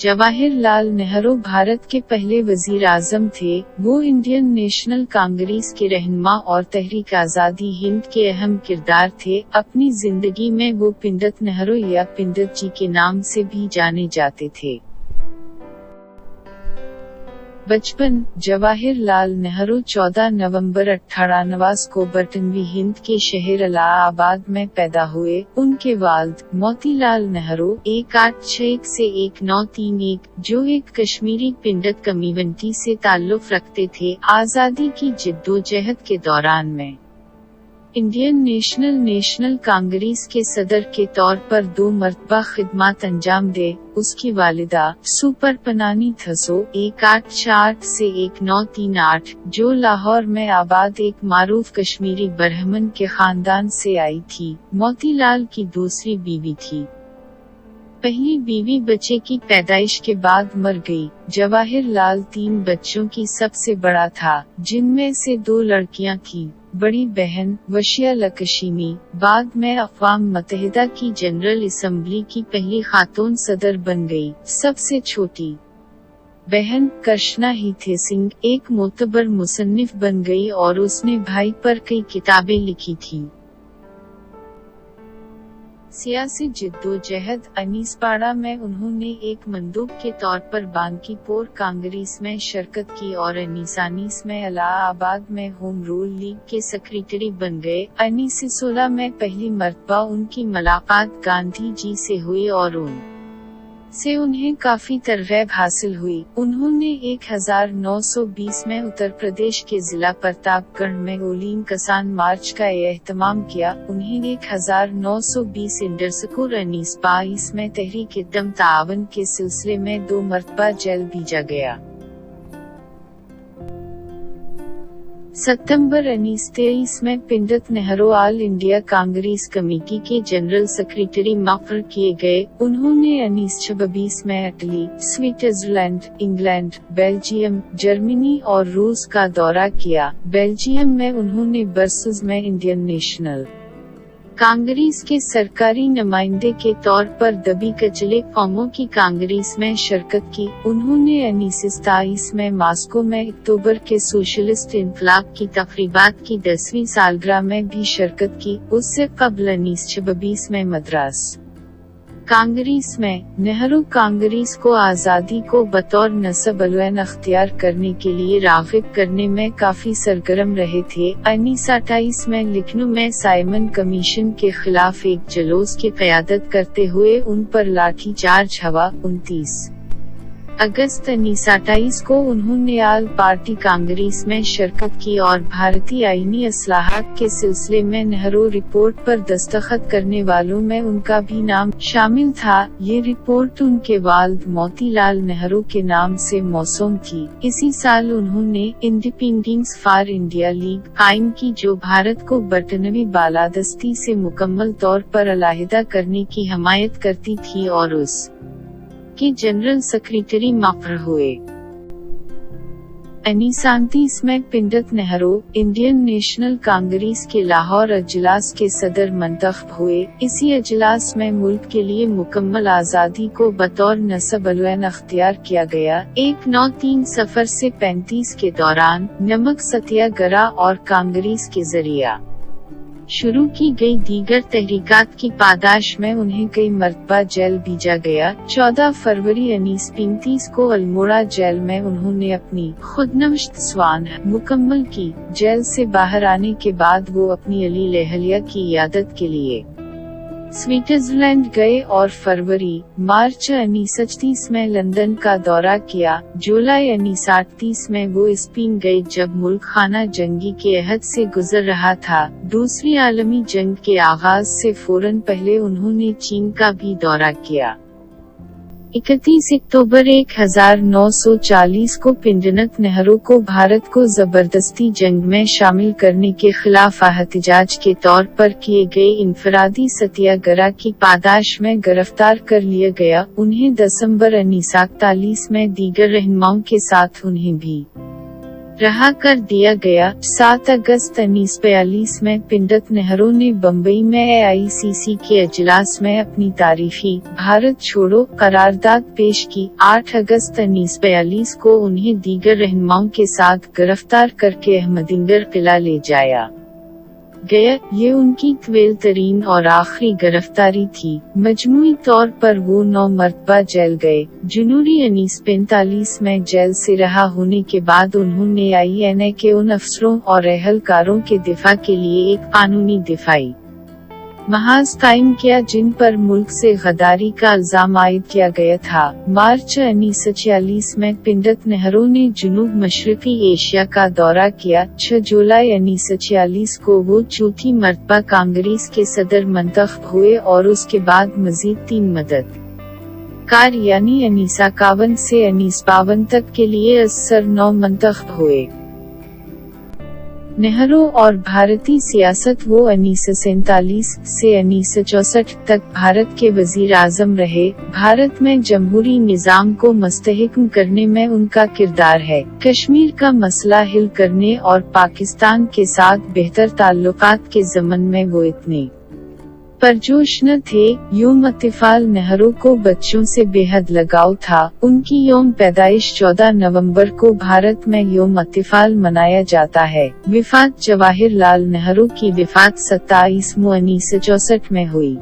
जवाहर लाल नेहरू भारत के पहले वजीर आजम थे। वो इंडियन नेशनल कांग्रेस के रहनुमा और तहरीक आजादी हिंद के अहम किरदार थे। अपनी जिंदगी में वो पंडित नेहरू या पंडित जी के नाम से भी जाने जाते थे। बचपन जवाहर लाल नेहरू 14 नवंबर 1889 को बरतानवी हिंद के शहर इलाहाबाद में पैदा हुए। उनके वालिद मोतीलाल नेहरू 1861 से 1931, जो एक कश्मीरी पंडित कमीवंटी से ताल्लुक रखते थे, आजादी की जिद्दोजहद के दौरान में इंडियन नेशनल कांग्रेस के सदर के तौर पर 2 मरतबा खिदमत अंजाम दे। उसकी वालिदा सुपर पनानी थसो 1868 से 1938, जो लाहौर में आबाद एक मारूफ कश्मीरी ब्राह्मण के खानदान से आई थी, मोतीलाल की दूसरी बीवी थी। पहली बीवी बच्चे की पैदाइश के बाद मर गई। जवाहर लाल 3 बच्चों की सबसे बड़ा था, जिनमें से 2 लड़कियां थीं। बड़ी बहन वशिया लक्ष्मी बाद में अक़वाम मुत्तहिदा की जनरल असेंबली की पहली खातून सदर बन गई। सबसे छोटी बहन कृष्णा हीथे सिंह एक मोतबर मुसन्निफ बन गई और उसने भाई पर कई किताबें लिखी थी। सियासी जिद्दोजहद अनीसपाड़ा में उन्होंने एक मंदूब के तौर पर बांकीपोर कांग्रेस में शिरकत की और 1919 में इलाहाबाद में होम रूल लीग के सेक्रेटरी बन गए। 1916 में पहली मर्तबा उनकी मुलाकात गांधी जी से हुई और से उन्हें काफी तरगीब हासिल हुई। उन्होंने 1920 में उत्तर प्रदेश के जिला प्रतापगढ़ में ओलीम किसान मार्च का एहतमाम किया। उन्हें 1920 इंडरस्कोर 1922 में तहरीक दम तावन के सिलसिले में 2 मरतबा जेल भेजा गया। सितंबर 1923 में Pandit Nehru all India Congress committee के जनरल सेक्रेटरी मुकर्रर किए गए। उन्होंने 1926 में Italy, Switzerland, England, Belgium, Germany और रूस का दौरा किया। बेल्जियम में उन्होंने ब्रसेल्स में इंडियन नेशनल कांग्रेस के सरकारी नुमाइंदे के तौर पर दबी कचले कौमों की कांग्रेस में शिरकत की। उन्होंने 1927 में मॉस्को में अक्टूबर के सोशलिस्ट इनकलाब की तकरीबात की 10वीं सालगिरह में भी शिरकत की। उससे कबल 1926 में मद्रास कांग्रेस में नेहरू कांग्रेस को आजादी को बतौर नस्ब अलवैन अख्तियार करने के लिए राग़िब करने में काफी सरगर्म रहे थे। 1928 में लखनऊ में साइमन कमीशन के खिलाफ एक जुलूस की क़यादत करते हुए उन पर लाठीचार्ज हुआ। 29 अगस्त 1928 को उन्होंने ऑल पार्टी कांग्रेस में शिरकत की और भारतीय आईनी इस्लाहात के सिलसिले में नेहरू रिपोर्ट पर दस्तखत करने वालों में उनका भी नाम शामिल था। ये रिपोर्ट उनके वालिद मोतीलाल नेहरू के नाम से मौसूम थी। इसी साल उन्होंने इंडिपेंडेंस फॉर इंडिया लीग कायम की, जो भारत को बरतानवी बालादस्ती से मुकम्मल तौर पर अलहदा करने की हिमायत करती थी और उस के जनरल सेक्रेटरी मुकर्रर हुए। 1937 में पंडित नेहरू इंडियन नेशनल कांग्रेस के लाहौर अजलास के सदर मंतखब हुए। इसी अजलास में मुल्क के लिए मुकम्मल आजादी को बतौर नस्ब अलवैन अख्तियार किया गया। 1993 सफर से 35 के दौरान नमक सत्याग्रह और कांग्रेस के जरिया शुरू की गई दीगर तहरीकात की पादाश में उन्हें कई मरतबा जेल भेजा गया। 14 फरवरी 1935 को अल्मोड़ा जेल में उन्होंने अपनी खुदनविश्त स्वान मुकम्मल की। जेल से बाहर आने के बाद वो अपनी अली लहलिया की इयादत के लिए स्विट्जरलैंड गए और फरवरी मार्च 1936 में लंदन का दौरा किया। जुलाई 1938 में वो स्पेन गए जब मुल्क खाना जंगी के अहद से गुजर रहा था। दूसरी आलमी जंग के आगाज से फौरन पहले उन्होंने चीन का भी दौरा किया। 31 अक्टूबर 1940 को पंडित नेहरू को भारत को जबरदस्ती जंग में शामिल करने के खिलाफ एहतजाज के तौर पर किए गए इनफरादी सत्याग्रह की पादाश में गिरफ्तार कर लिया गया। उन्हें दिसंबर 1941 में दीगर रहनुमाओं के साथ उन्हें भी रहा कर दिया गया। 7 अगस्त 1942 में पंडित नेहरू ने बम्बई में AICC के अजलास में अपनी तारीफी भारत छोड़ो करारदाद पेश की। 8 अगस्त 1942 को उन्हें दीगर रहनुमाओं के साथ गिरफ्तार करके अहमदनगर किला ले जाया गया। ये उनकी 12वीं तरीन और आखिरी गिरफ्तारी थी। मजमूई तौर पर वो 9 मरतबा जेल गए। जनवरी 1945 में जेल से रिहा होने के बाद उन्होंने INA के उन अफसरों और एहलकारों के दिफा के लिए एक कानूनी दिफाई महाज कायम किया जिन पर मुल्क से गद्दारी का इल्जाम आयद किया गया था। मार्च 1946 में पंडित नेहरू ने जुनूब मशरकी एशिया का दौरा किया। 6 जुलाई 1946 को वो चौथी मरतबा कांग्रेस के सदर मंतखब हुए और उसके बाद मजीद 3 मदद कार यानी 1951 से 1952 तक के लिए असर 9 मंतखब हुए। नेहरू और भारतीय सियासत। वो 1947 से 1964 तक भारत के वजीर आजम रहे। भारत में जमहूरी निजाम को मुस्तहकम करने में उनका किरदार है। कश्मीर का मसला हल करने और पाकिस्तान के साथ बेहतर ताल्लुकात के ज़मन में वो इतने परजोश न थे। योम इत्तिफाल। नेहरू को बच्चों से बेहद लगाव था। उनकी योम पैदाइश 14 नवंबर को भारत में योम इत्तिफाल मनाया जाता है। विफात। जवाहरलाल नेहरू की विफात 27 मई 1964 में हुई।